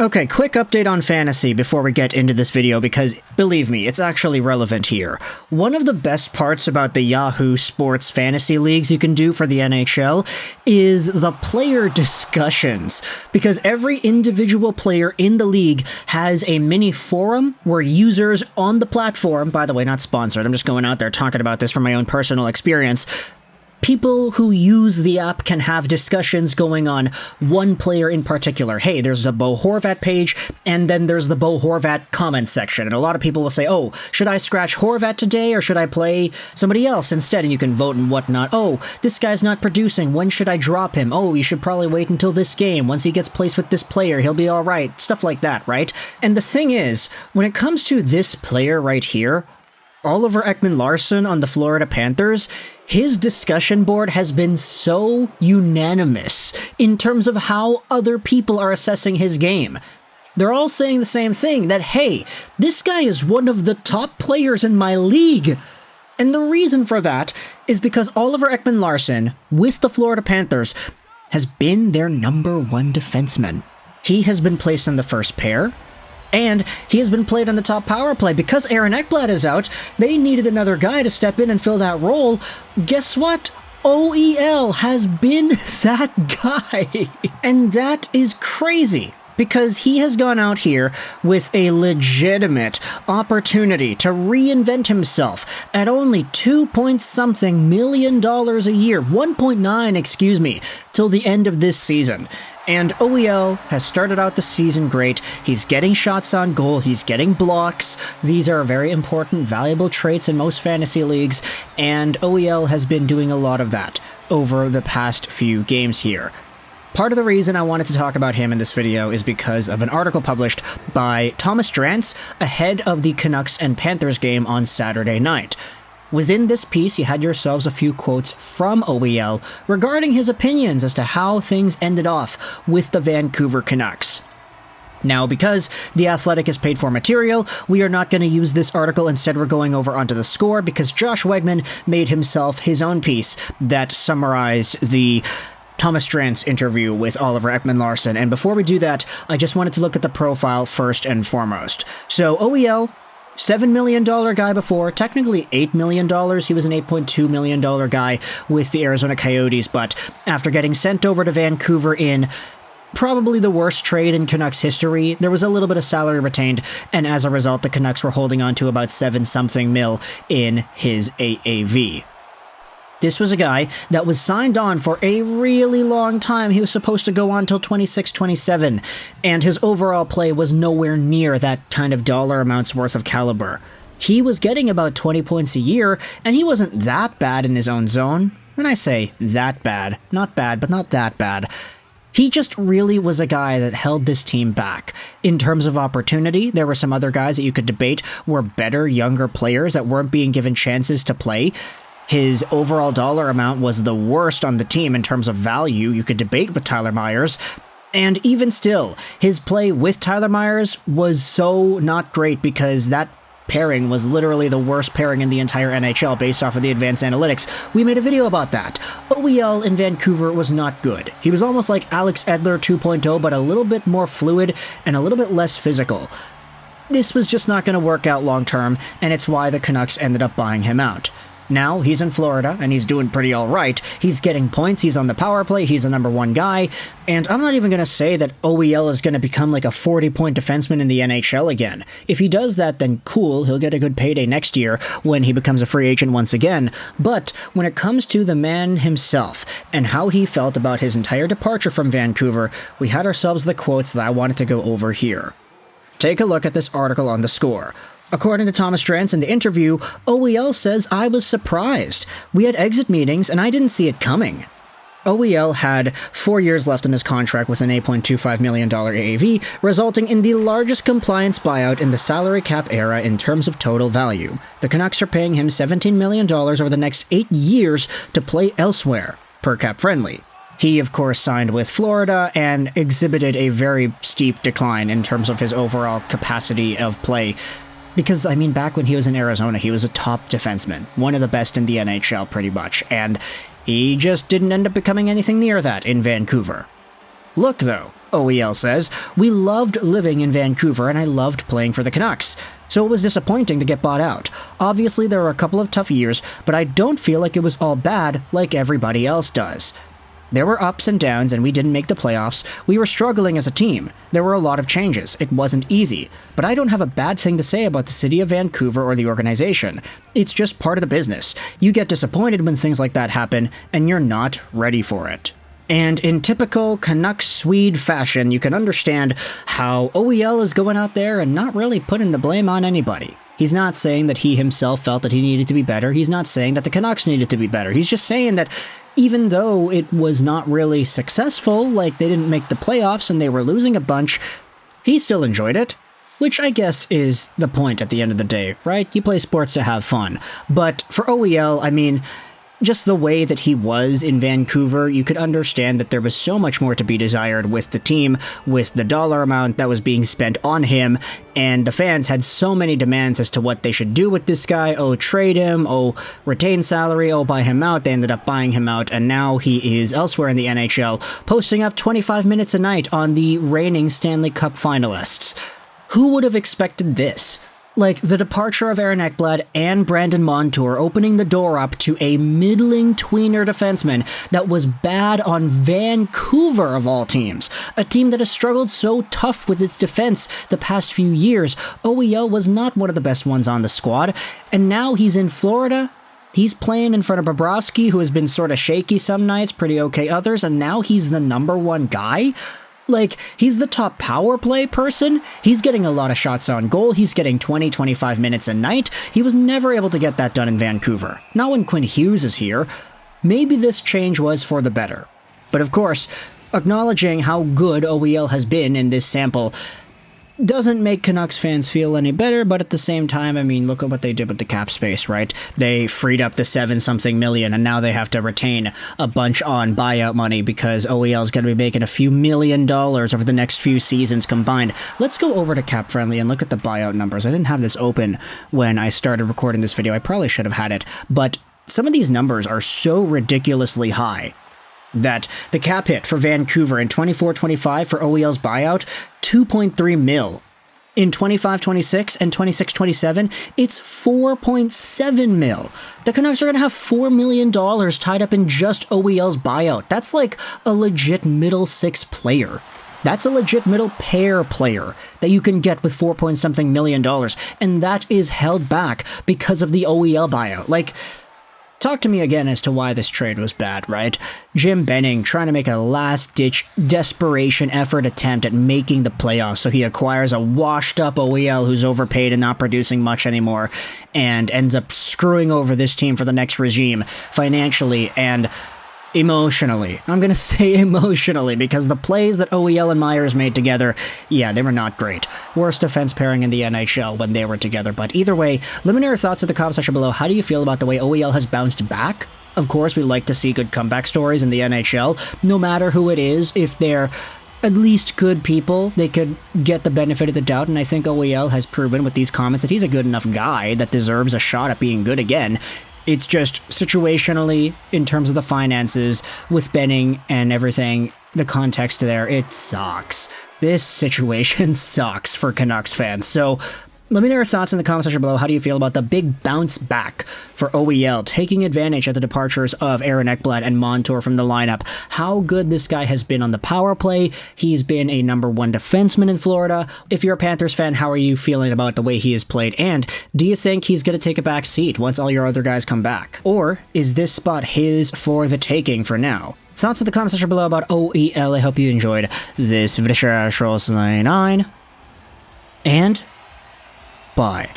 Okay, quick update on fantasy before we get into this video because, believe me, it's actually relevant here. One of the best parts about the Yahoo Sports fantasy leagues you can do for the NHL is the player discussions, because every individual player in the league has a mini forum where users on the platform, by the way, not sponsored, I'm just going out there talking about this from my own personal experience, people who use the app can have discussions going on one player in particular. Hey, there's the Bo Horvat page, and then there's the Bo Horvat comment section. And a lot of people will say, oh, should I scratch Horvat today, or should I play somebody else instead? And you can vote and whatnot. Oh, this guy's not producing. When should I drop him? Oh, you should probably wait until this game. Once he gets placed with this player, he'll be all right. Stuff like that, right? And the thing is, when it comes to this player right here, Oliver Ekman-Larsson on the Florida Panthers, his discussion board has been so unanimous in terms of how other people are assessing his game. They're all saying the same thing, that, hey, this guy is one of the top players in my league. And the reason for that is because Oliver Ekman-Larsson, with the Florida Panthers, has been their #1 defenseman. He has been placed in the first pair, and he has been played on the top power play. Because Aaron Ekblad is out, they needed another guy to step in and fill that role. Guess what? OEL has been that guy. And that is crazy, because he has gone out here with a legitimate opportunity to reinvent himself at only $2-point-something million a year, 1.9, excuse me, till the end of this season. And OEL has started out the season great. He's getting shots on goal. He's getting blocks. These are very important, valuable traits in most fantasy leagues. And OEL has been doing a lot of that over the past few games here. Part of the reason I wanted to talk about him in this video is because of an article published by Thomas Drance ahead of the Canucks and Panthers game on Saturday night. Within this piece, you had yourselves a few quotes from OEL regarding his opinions as to how things ended off with the Vancouver Canucks. Now, because The Athletic is paid for material, we are not going to use this article. Instead, we're going over onto The Score, because Josh Wegman made himself his own piece that summarized the Thomas Drance interview with Oliver Ekman-Larsson. And before we do that, I just wanted to look at the profile first and foremost. So, OEL, $7 million guy before, technically $8 million. He was an $8.2 million guy with the Arizona Coyotes, but after getting sent over to Vancouver in probably the worst trade in Canucks history, there was a little bit of salary retained, and as a result, the Canucks were holding on to about 7-something mil in his AAV. This was a guy that was signed on for a really long time. He was supposed to go on till 26-27, and his overall play was nowhere near that kind of dollar amounts worth of caliber. He was getting about 20 points a year, and he wasn't that bad in his own zone. When I say that bad, not bad, but not that bad. He just really was a guy that held this team back. In terms of opportunity, there were some other guys that you could debate were better, younger players that weren't being given chances to play. His overall dollar amount was the worst on the team in terms of value. You could debate with Tyler Myers. And even still, his play with Tyler Myers was so not great, because that pairing was literally the worst pairing in the entire NHL based off of the advanced analytics. We made a video about that. OEL in Vancouver was not good. He was almost like Alex Edler 2.0, but a little bit more fluid and a little bit less physical. This was just not going to work out long term, and it's why the Canucks ended up buying him out. Now, he's in Florida, and he's doing pretty alright. He's getting points, he's on the power play, he's the #1 guy, and I'm not even going to say that OEL is going to become like a 40-point defenseman in the NHL again. If he does that, then cool, he'll get a good payday next year when he becomes a free agent once again. But when it comes to the man himself, and how he felt about his entire departure from Vancouver, we had ourselves the quotes that I wanted to go over here. Take a look at this article on The Score. According to Thomas Drance in the interview, OEL says, "I was surprised. We had exit meetings and I didn't see it coming." OEL had 4 years left in his contract with an $8.25 million AAV, resulting in the largest compliance buyout in the salary cap era in terms of total value. The Canucks are paying him $17 million over the next 8 years to play elsewhere, per cap friendly. He, of course, signed with Florida and exhibited a very steep decline in terms of his overall capacity of play. Because, I mean, back when he was in Arizona, he was a top defenseman, one of the best in the NHL pretty much, and he just didn't end up becoming anything near that in Vancouver. Look though, OEL says, we loved living in Vancouver and I loved playing for the Canucks. So it was disappointing to get bought out. Obviously there were a couple of tough years, but I don't feel like it was all bad like everybody else does. There were ups and downs and we didn't make the playoffs. We were struggling as a team. There were a lot of changes. It wasn't easy. But I don't have a bad thing to say about the city of Vancouver or the organization. It's just part of the business. You get disappointed when things like that happen and you're not ready for it. And in typical Canucks Swede fashion, you can understand how OEL is going out there and not really putting the blame on anybody. He's not saying that he himself felt that he needed to be better. He's not saying that the Canucks needed to be better. He's just saying that even though it was not really successful, like they didn't make the playoffs and they were losing a bunch, he still enjoyed it. Which I guess is the point at the end of the day, right? You play sports to have fun. But for OEL, I mean, just the way that he was in Vancouver, you could understand that there was so much more to be desired with the team, with the dollar amount that was being spent on him, and the fans had so many demands as to what they should do with this guy. Oh, trade him. Oh, retain salary. Oh, buy him out. They ended up buying him out, and now he is elsewhere in the NHL, posting up 25 minutes a night on the reigning Stanley Cup finalists. Who would have expected this? Like, the departure of Aaron Ekblad and Brandon Montour opening the door up to a middling tweener defenseman that was bad on Vancouver of all teams. A team that has struggled so tough with its defense the past few years. OEL was not one of the best ones on the squad, and now he's in Florida. He's playing in front of Bobrovsky, who has been sort of shaky some nights, pretty okay others, and now he's the number one guy? Like, he's the top power play person. He's getting a lot of shots on goal. He's getting 20-25 minutes a night. He was never able to get that done in Vancouver. Not when Quinn Hughes is here. Maybe this change was for the better. But of course, acknowledging how good OEL has been in this sample doesn't make Canucks fans feel any better, but at the same time, I mean, look at what they did with the cap space, right? They freed up the 7-something million, and now they have to retain a bunch on buyout money because OEL is going to be making a few $1 million over the next few seasons combined. Let's go over to Cap Friendly and look at the buyout numbers. I didn't have this open when I started recording this video. I probably should have had it, but some of these numbers are so ridiculously high that the cap hit for Vancouver in 24-25 for OEL's buyout, 2.3 mil. In 25-26 and 26-27, it's 4.7 mil. The Canucks are going to have $4 million tied up in just OEL's buyout. That's like a legit middle six player. That's a legit middle pair player that you can get with $4-something million, and that is held back because of the OEL buyout. Like, talk to me again as to why this trade was bad, right? Jim Benning trying to make a last-ditch desperation effort attempt at making the playoffs, so he acquires a washed-up OEL who's overpaid and not producing much anymore, and ends up screwing over this team for the next regime financially and emotionally. I'm going to say emotionally, because the plays that OEL and Myers made together, yeah, they were not great. Worst defense pairing in the NHL when they were together. But either way, let me know your thoughts in the comment section below. How do you feel about the way OEL has bounced back? Of course, we like to see good comeback stories in the NHL, no matter who it is. If they're at least good people, they could get the benefit of the doubt, and I think OEL has proven with these comments that he's a good enough guy that deserves a shot at being good again. It's just situationally, in terms of the finances, with Benning and everything, the context there, it sucks. This situation sucks for Canucks fans. So let me know your thoughts in the comment section below. How do you feel about the big bounce back for OEL, taking advantage of the departures of Aaron Ekblad and Montour from the lineup? How good this guy has been on the power play. He's been a #1 defenseman in Florida. If you're a Panthers fan, how are you feeling about the way he has played? And do you think he's going to take a back seat once all your other guys come back? Or is this spot his for the taking for now? Thoughts in the comment section below about OEL. I hope you enjoyed this video. And bye.